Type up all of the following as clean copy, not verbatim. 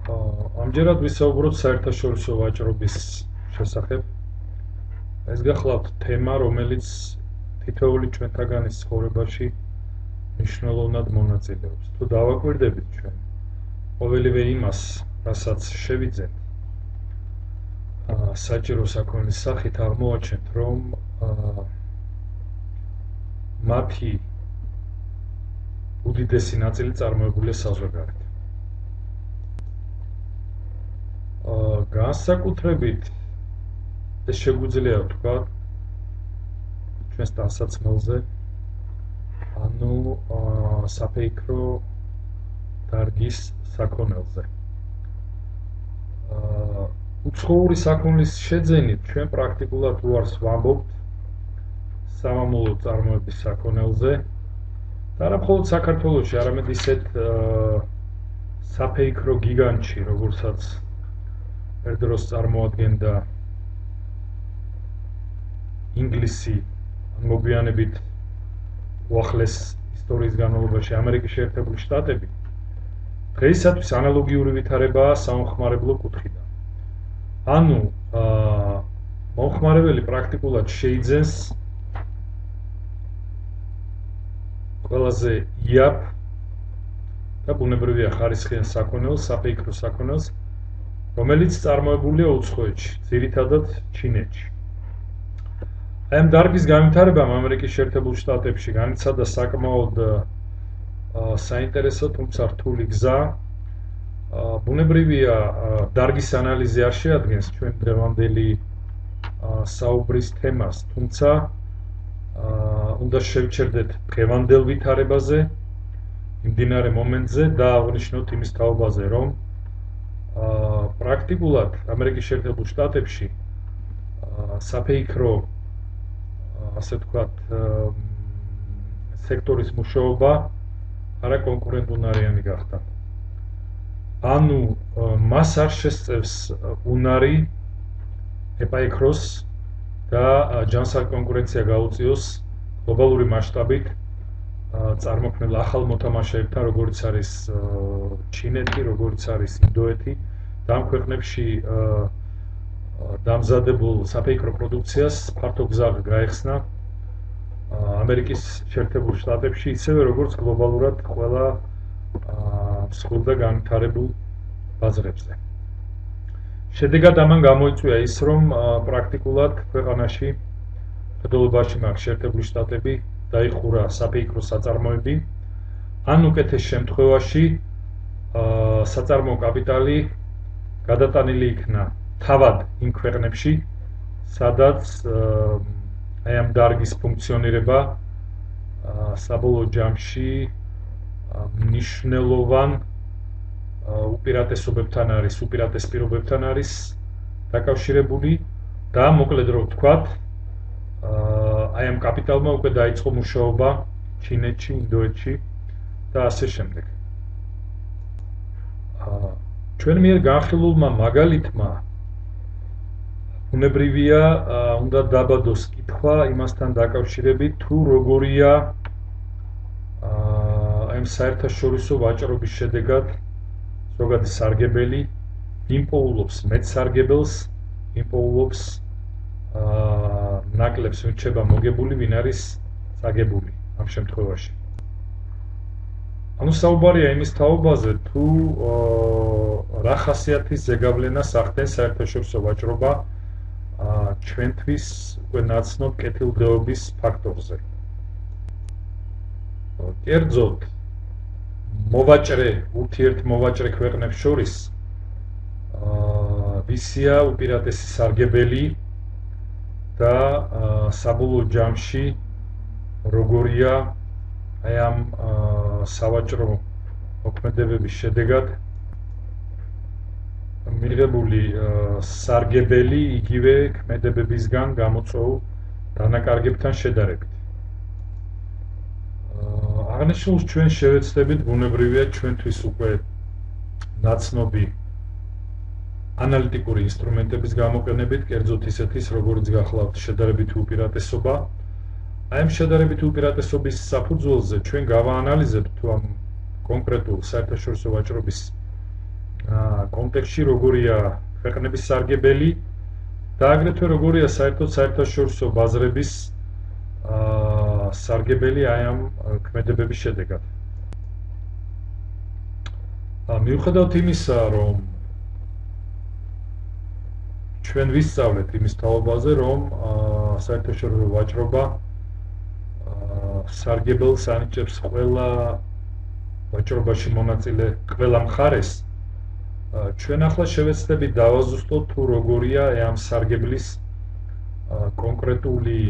ამჯერად ვისაუბროთ საერთაშორისო ვაჭრობის შესახებ. ეს გახლავთ თემა, რომელიც თითოეული ჩვენთაგანის ცხოვრებაში მნიშვნელოვნად მონაწილეობს. თუ დავაკვირდებით ჩვენ ყოველივე იმას, რასაც შევიძენთ, საჭირო საქონლის სახით, აღმოვაჩენთ, რომ მათი უდიდესი ნაწილი წარმოებულია საზღვარგარეთ. განსაკუთრებით ეს შეგვიძლია ვთქვა ჩვენს ტანსაცმელზე, ანუ საფეიქრო დარგის საქონელზე. უცხოური საქონლის შეძენით ჩვენ პრაქტიკულად უარს ვამბობთ სამამულო წარმოების საქონელზე და არა მხოლოდ საქართველოში, არამედ ისეთ საფეიქრო გიგანტში, როგორცაც ერთ დროს წარმოადგენდა ინგლისი, მოგვიანებით უახლეს ისტორიის განმავლობაში ამერიკის შეერთებული შტატები, დღეისათვის ანალოგიური ვითარებაა საომხმარებლო კუთხიდან. ანუ მომხმარებელი პრაქტიკულად შეიძენს ყველაზე იაფ და ბუნებრივია ხარისხიან საქონელს, საფეიქრო საქონელს, რომელიც წარმოებულია უცხოეთში, ძირითადად ჩინეთში. აი ამ დარგის განვითარებამ ამერიკის შეერთებულ შტატებში განიცადა საკმაოდ საინტერესო, თუმცა რთული გზა. ბუნებრივია, დარგის ანალიზი არ შეადგენს ჩვენ დღევანდელი საუბრის თემას, თუმცა უნდა შევჩერდეთ დღევანდელ ვითარებაზე, იმდინარე მომენტზე და აღვნიშნოთ იმის თაობაზე, რომ პრაქტიკულად ამერიკის შეერთებულ შტატებში საფეიქრო, ასე ვთქვათ, სექტორის მუშაობა არაკონკურენტუნარიანი გახდა. ანუ მას არ შესწევს უნარი ეპაიქროს და ჯანსაღ კონკურენცია გაუწიოს გლობალური მასშტაბით წარმოქმნილ ახალ მოთამაშეებთან, როგორიც არის ჩინეთი, როგორიც არის ინდოეთი და ამ ქვეყნებში დამზადებულ საფეიქრო პროდუქციას ფართო გზა გაეხსნა ამერიკის შეერთებულ შტატებში, ისევე როგორც გლობალურად ყველა მსხვილ და განვითარებულ ბაზრებზე. შედეგად ამან გამოიწვია ის, რომ პრაქტიკულად ქვეყანაში მხედველობაში მაგ შეერთებული შტატები დაიხურა საფეიქრო საწარმოები, ან უკეთეს შემთხვევაში საწარმოო კაპიტალი გადატანილი იქნა თავად იმ ქვეყნებში, სადაც აი ამ დარგის ფუნქციონირება საბოლოო ჯამში მნიშვნელოვან უპირატესობებთან არის, უპირატეს პირობებთან არის დაკავშირებული და მოკლედ რომ ვთქვათ, აი ამ კაპიტალმა უკვე დაიწყო მუშაობა ჩინეთში, ინდოეთში და ასე შემდეგ. ჩვენ მიერ განხილულმა მაგალითმა ბუნებრივია უნდა დაბადოს კითხვა იმასთან დაკავშირებით, თუ როგორია ამ საერთაშორისო ვაჭრობის შედეგად ზოგადი სარგებელი იმპოულობს მეტსარგებელს, იმპოულობს ნაკლებს, ვინ რჩება მოგებული, ვინ არის წაგებული ამ შემთხვევაში. ანუ საუბარია იმის თაობაზე, თუ რა ხასიათის ზეგავლენას ახდენს საერთაშორისო ვაჭრობა ჩვენთვის უკვე ნაცნობ კეთილდღეობის ფაქტორზე. კერძოდ, ურთიერთმოვაჭრე ქვეყნებს შორის ვისია უპირატესი სარგებელი და საბოლოო ჯამში როგორია აი ამ სავაჭრო მოქმედებების შედეგად მიღებული სარგებელი იგივე ქმედებებისგან გამოწვეულ დანაკარგებთან შედარებით. აღნიშნულს ჩვენ შევეცდებით, ბუნებრივია ჩვენთვის უკვე ნაცნობი ანალიტიკური ინსტრუმენტების გამოყენებით, კერძოდ ისეთის, როგორც გახლავთ შედარებითი უპირატესობა. აი ამ შედარებითი უპირატესობის საფუძველზე ჩვენ გავაანალიზებთ თუ ამ კონკრეტულ საერთაშორისო ვაჭრობის კონტექსტში როგორია ქვეყნების სარგებელი და აგრეთვე როგორია საერთოდ საერთაშორისო ბაზრების სარგებელი აი ამ ქმედებების შედეგად. მიუხედავად იმისა, რომ ჩვენ ვისწავლეთ იმის თაობაზე, რომ საერთაშორისო ვაჭრობა სარგებელს ანიჭებს ყველა ვაჭრობაში მონაწილე ყველა მხარეს, ჩვენ ახლა შევეცდებით დავაზუსტოთ თუ როგორია ამ სარგებლის კონკრეტული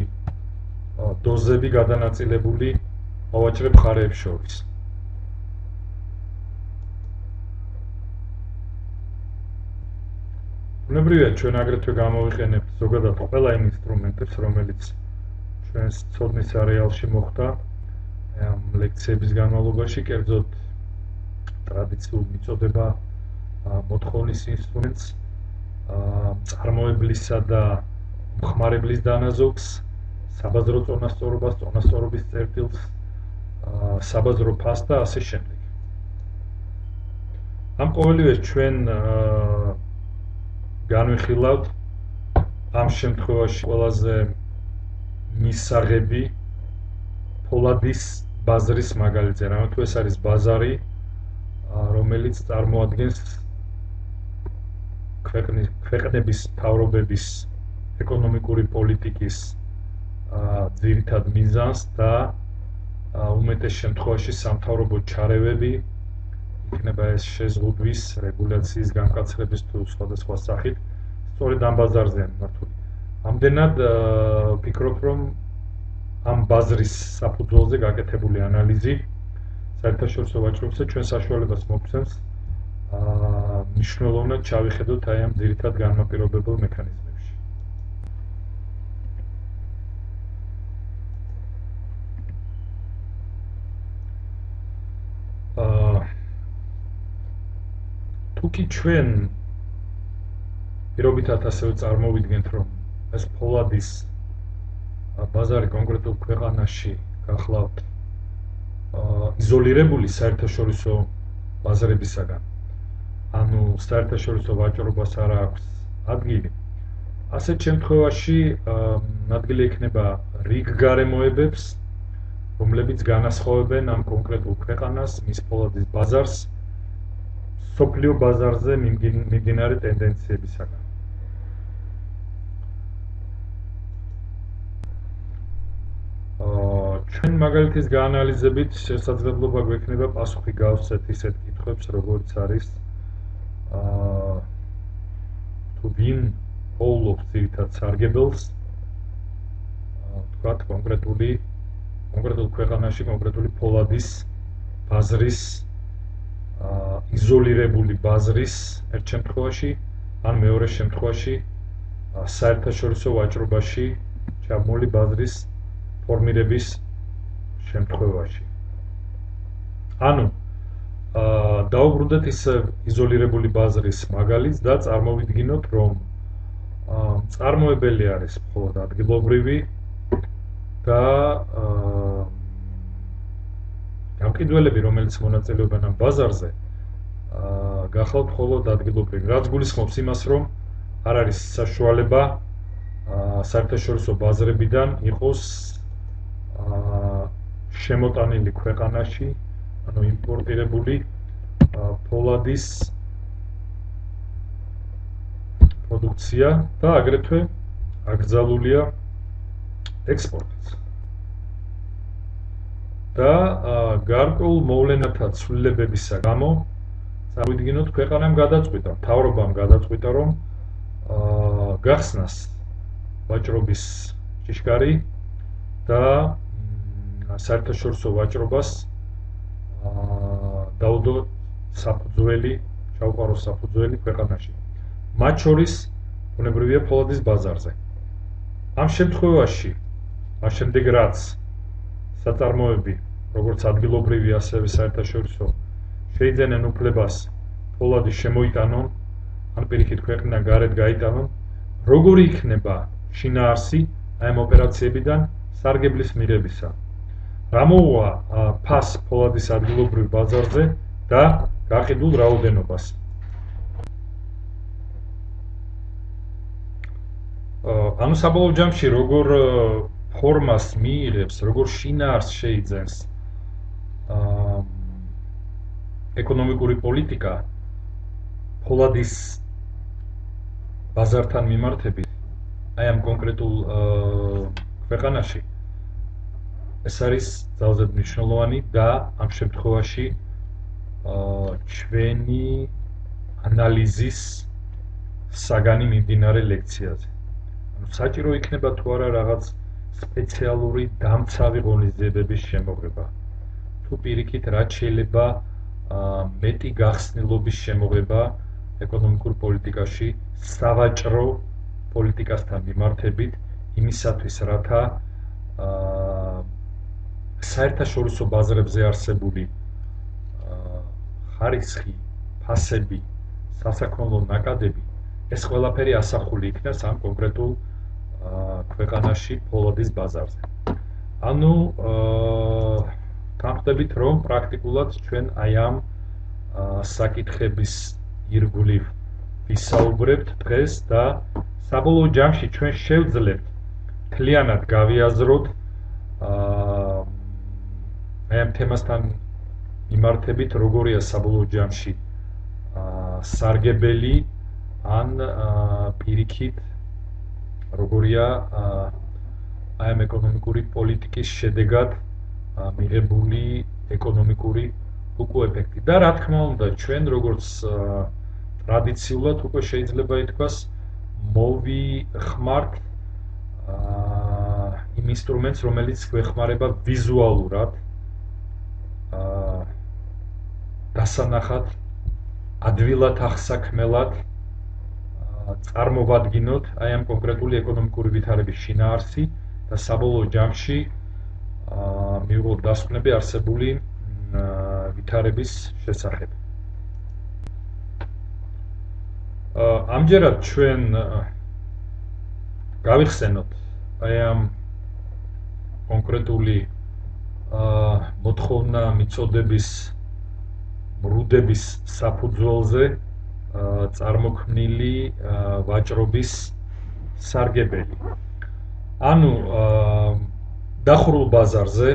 დოზები გადანაწილებული მოვაჭრე მხარეებს შორის. ბუნებრივია, ჩვენ აგრეთვე გამოვიყენებთ ზოგადად ყველა იმ ინსტრუმენტებს, რომელიც ჩვენს ცოდნის არეალში მოხდა ამ ლექციების განმავლობაში, კერძოდ ტრადიციულ მიწოდება მოთხოვნის ინსტრუმენტს, წარმოებლისა და მხმარებლის დანაზოგს, საბაზრო წონასწორობას, წონასწორობის წერტილს, საბაზრო ფასს და ასე შემდეგ. ამ ყოველივეს ჩვენ განვიხილავთ ამ შემთხვევაში ყველაზე მისაღები ფოლადის ბაზრის მაგალითზე, რამე თუ ეს არის ბაზარი, რომელიც წარმოადგენს ქვეყნების მთავრობების ეკონომიკური პოლიტიკის ძირითად მიზანს და უმეტეს შემთხვევაში სამთავრობო ჩარევები, იქნება ეს შეზღუდვის, რეგულაციის განკაცრების თუ სხვადასხვა სახით, სწორედ ამ ბაზარზეა მიმართული. ამდენად ვფიქრობ, რომ ამ ბაზრის საფუძველზე გაკეთებული ანალიზი საერთაშორისო ვაჭრობისა ჩვენ საშუალებას მოგცემს მნიშვნელოვნად ჩავიხედოთ აი ამ ძირითად განმაპირობებელ მექანიზმებში. თუკი ჩვენ პირობითად ასევე წარმოვიდგენთ, რომ ეს ფოლადის ბაზარი კონკრეტულ ქვეყანაში გახლავთ იზოლირებული საერთაშორისო ბაზრებისაგან, ანუ საერთაშორისო ვაჭრობას არ აქვს ადგილი. ასეთ შემთხვევაში ადგილი ექნება რიგ გარემოებებს, რომლებიც განასხვავებენ ამ კონკრეტულ ქვეყანას, მის ფოლადის ბაზარს სოფლიო ბაზარზე მიმდინარე ტენდენციებისაგან. ჩვენ მაგალითის გაანალიზებით შესაძლებლობა გვექნება პასუხი გავსცეთ ისეთ კითხვებს, როგორც არის თუ ვინ პოულობს ძირითად სარგებელს, თქვათ კონკრეტულ ქვეყანაში კონკრეტული ფოლადის ბაზრის იზოლირებული ბაზრის ერთ შემთხვევაში, ან მეორე შემთხვევაში საერთაშორისო ვაჭრობაში ჩაბმული ბაზრის ფორმირების შემთხვევაში. ანუ დავუბრუნდეთ ის იზოლირებული ბაზრის მაგალითს და წარმოვიდგინოთ, რომ წარმოებელი არის მხოლოდ ადგილობრივი და გამყიდველები, რომელიც მონაწილეობენ ამ ბაზარზე, გახლავთ მხოლოდ ადგილობრივი. რაც გულისხმობს იმას, რომ არ არის საშუალება საერთაშორისო ბაზრებიდან იყოს შემოტანილი ქვეყანაში, ანუ იმპორტირებული ფოლადის პროდუქცია და აგრეთვე აკრძალულია ექსპორტიც. და გარკვეულ მოვლენათა ცვლილებებისა გამო წარმოვიდგინოთ, ქვეყანამ გადაწყვიტა, მთავრობამ გადაწყვიტა, რომ გახსნას ვაჭრობის ჭიშკარი და საერთაშორისო ვაჭრობას დაუდო საფუძველი, ჩაუყაროს საფუძველი ქვეყანაში. მათ შორის ბუნებრივია ფოლადის ბაზარზე. ამ შემთხვევაში, მას შემდეგ რაც საწარმოები, როგორც ადგილობრივი, ასევე საერთაშორისო, შეიძენენ უფლებას ფოლადი შემოიტანონ, ან პირიქით ქვეყნიდან გარეთ გაიტანონ, როგორი იქნება შინაარსი აი ამ ოპერაციებიდან სარგებლის მიღებისა. რა მოუვა ფას ფოლადის ადგილობრივ ბაზარზე და გაყიდულ რაოდენობას. ანუ საბოლოო ჯამში როგორ ფორმას მიიღებს, როგორ შინაარსს შეიძენს ეკონომიკური პოლიტიკა ფოლადის ბაზართან მიმართებით, აი ამ კონკრეტულ ქვეყანაში ეს არის ძალზედ მნიშვნელოვანი და ამ შემთხვევაში ჩვენი ანალიზის საგანი მიმდინარე ლექციაზე. ანუ საჭირო იქნება თუ არა რაღაც სპეციალური დამცავი ღონისძიებების შემოღება. თუ პირიქით რაც შეიძლება მეტი გახსნილობის შემოღება ეკონომიკურ პოლიტიკაში სავაჭრო პოლიტიკასთან მიმართებით იმისათვის, რათა საერთაშორისო ბაზრებზე არსებული ხარისხი, ფასები, სასაქონლო ნაკადები ეს ყველაფერი ასახული იქნას ამ კონკრეტულ ქვეყანაში ფოლადის ბაზარზე. ანუ განხდებით, რომ პრაქტიკულად ჩვენ აი ამ საკითხების ირგვლივ ვისაუბრებთ დღეს და საბოლოო ჯამში ჩვენ შევძლებთ მთლიანად გავიაზროთ აი ამ თემასთან მიმართებით როგორია საბოლოო ჯამში სარგებელი ან პირიქით როგორია აი ამ ეკონომიკური პოლიტიკის შედეგად მიღებული ეკონომიკური უკუეფექტი და რა თქმა უნდა ჩვენ როგორც ტრადიციულად უკვე შეიძლება ითქვას მოვიხმართ იმ ინსტრუმენტს რომელიც გვეხმარება ვიზუალურად დასანახად ადვილად აღსაქმელად წარმოვადგინოთ აი ამ კონკრეტული ეკონომიკური ვითარების შინაარსი და საბოლოო ჯამში მივიღოთ დასკვნები არსებული ვითარების შესახებ. ამჯერად ჩვენ გავიხსენოთ აი ამ კონკრეტული მოთხოვნა მიწოდების მრუდების საფუძველზე წარმოქმნილი ვაჭრობის სარგებელი. ანუ დახურულ ბაზარზე,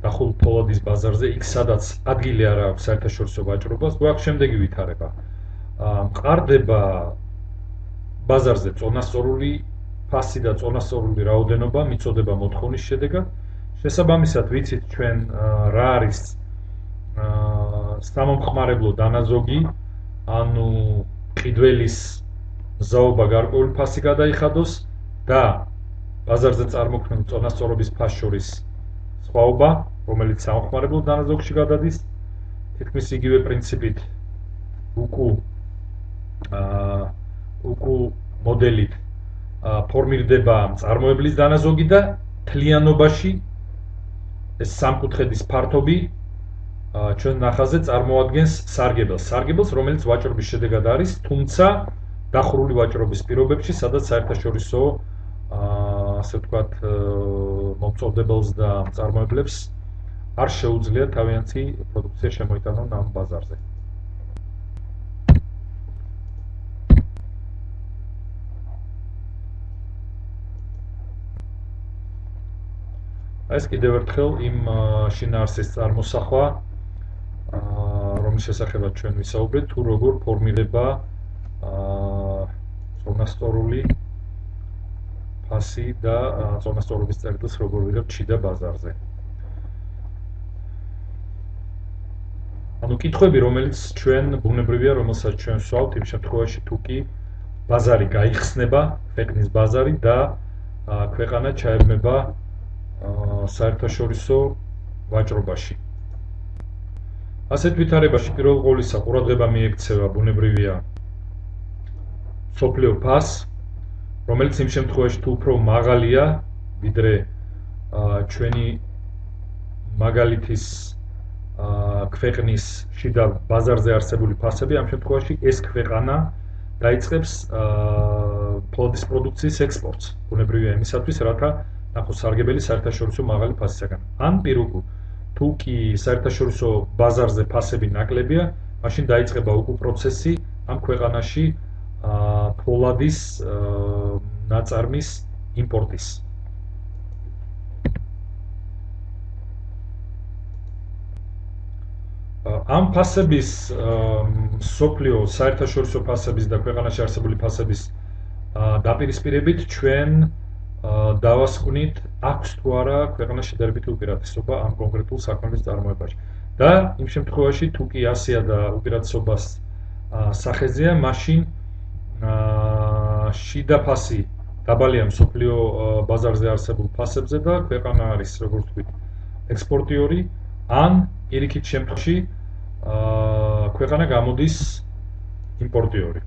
დახურულ ფოლადის ბაზარზე, იქ სადაც ადგილი არ აქვს საერთაშორისო ვაჭრობას, გვაქვს შემდეგი ვითარება. მყარდება ბაზარზე წონასწორული ფასი და წონასწორული რაოდენობა მიწოდება მოთხოვნის შედეგად. შესაბამისად ვიცით ჩვენ რა არის სამომხმარებლო დანაზოგი, ანუ ყიდველის მზაობა გარკვეული ფასი გადაიხადოს და ბაზარზე წარმოქმნილ წონასწორობის ფასს შორის სხვაობა, რომელიც სამომხმარებლო დანაზოგში გადადის, თითქმის იგივე პრინციპით უკუ მოდელით ფორმირდება მწარმოებლის დანაზოგი და მთლიანობაში ეს სამკუთხედის ფართობი ჩვენ ნახაზზე წარმოადგენს სარგებელს, რომელიც ვაჭრობის შედეგად არის, თუმცა დახურული ვაჭრობის პირობებში, სადაც საერთაშორისო ასე ვთქვათ მომწონდებელს და მწარმოებლებს არ შეუძლიათ თავიანთი პროდუქცია შემოიტანონ ამ ბაზარზე. ეს კიდევ ერთხელ იმ შინაარსის წარმოსახვა, რომლის შესახებაც ჩვენ ვისაუბრეთ, თუ როგორ ფორმირდება წონასწორული ფასი და წონასწორობის წერტილს როგორ ვიღებთ შიდა ბაზარზე. ანუ კითხვები, რომელიც ჩვენ ბუნებრივია, რომელსაც ჩვენ ვსვავთ იმ შემთხვევაში, თუ კი ბაზარი გაიხსნება, ქვეყნის ბაზარი და ქვეყანა ჩაებმება საერთაშორისო ვაჭრობაში. ასეთ ვითარებაში პირველ ყოვლისა ყურადღება მიექცევა ბუნებრივია მსოფლიო ფასს, რომელიც იმ შემთხვევაში თუ უფრო მაღალია, ვიდრე ჩვენი მაგალითის ქვეყნის შიდა ბაზარზე არსებული ფასები, ამ შემთხვევაში ეს ქვეყანა დაიწყებს ფოლადის პროდუქციის ექსპორტს. ბუნებრივია იმისათვის, რათა ნახოს სარგებელი საერთაშორისო მაღალი ფასისაგან. ან პირუკუ, თუ კი საერთაშორისო ბაზარზე ფასები ნაკლებია, მაშინ დაიწყება უკუ პროცესი ამ ქვეყანაში ფოლადის ნაწარმის იმპორტის. ამ ფასების სოფლიო საერთაშორისო ფასების და ქვეყანაში არსებული ფასების დაპირისპირებით ჩვენ დავასკვნით აქვს თუ არა ქვეყანაში შედარებითი უპირატესობა ამ კონკრეტულ საქმის წარმოებაში და იმ შემთხვევაში თუ კი ასეა და უპირატესობას სახეზეა მაშინ შიდა ფასი დაბალია მსოფლიო ბაზარზე არსებულ ფასებზე და ქვეყანა არის როგორც ვთქვით ექსპორტიორი ან პირიქით შემთხვევაში ქვეყანა გამოდის იმპორტიორი.